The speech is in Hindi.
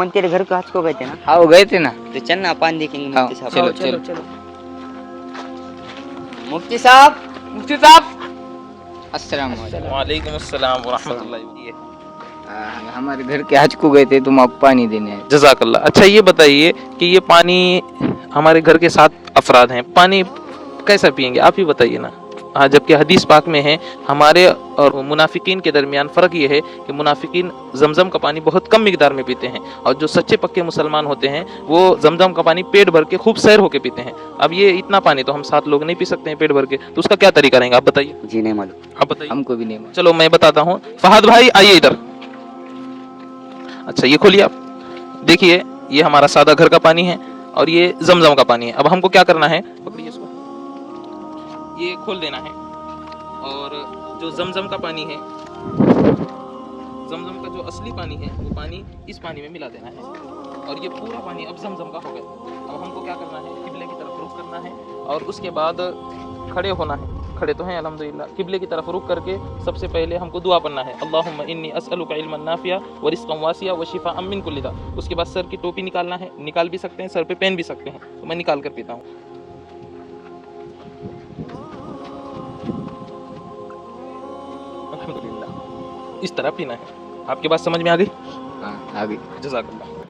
मन तेरे घर के आज को गए थे ना? हाँ वो गए थे ना। तो चल ना अपन देखेंगे हाँ, मुफ्ती साहब। चलो चलो चलो मुफ्ती साहब, मुफ्ती साहब अस्सलाम वालेकुम। वालेकुम अस्सलाम व रहमतुल्लाहि। हमारे घर के हज को गए थे, तुम अब पानी देने आए। जज़ाकल्लाह। अच्छा ये बताइए कि ये पानी हमारे घर के 7 अफराद हैं, पानी कैसा पियेंगे आप ही बताइए ना। हाँ, जबकि हदीस पाक में है हमारे और मुनाफिकीन के दरमियान फ़र्क ये है कि मुनाफिकीन जमजम का पानी बहुत कम मिकदार में पीते हैं और जो सच्चे पक्के मुसलमान होते हैं वो जमजम का पानी पेट भर के खूब सैर होके पीते हैं। अब ये इतना पानी तो हम 7 लोग नहीं पी सकते हैं पेट भर के, तो उसका क्या तरीका रहेगा आप बताइए। जी नहीं मालूम। आप बताइए। हमको भी नहीं मालूम। चलो मैं बताता हूँ। फहद भाई आइए इधर। अच्छा ये खोलिए आप, देखिए ये हमारा सादा घर का पानी है और ये जमजम का पानी है। अब हमको क्या करना है, पकड़िए इसको, ये खोल देना है और जो जमजम का पानी है, जमजम का जो असली पानी है वो पानी इस पानी में मिला देना है और ये पूरा पानी अब जमजम का हो गया। अब हमको क्या करना है, किबले की तरफ रुख करना है और उसके बाद खड़े होना है। खड़े तो हैं अल्हम्दुलिल्लाह। किबले की तरफ रुख करके सबसे पहले हमको दुआ पढ़ना है, अल्लाहुम्मा इन्नी अस्अलुका इल्मन नाफिया व रिज़्क़न वासिया व शिफ़ाअम मिन कुल्लि दा। उसके बाद सर की टोपी निकालना है, निकाल भी सकते हैं, सर पे पहन भी सकते हैं, तो मैं निकाल कर पीता हूँ। अल्हम्दुलिल्लाह, इस तरह पीना है। आपके बात समझ में आ गई? हाँ आ गई। जज़ाकल्लाह।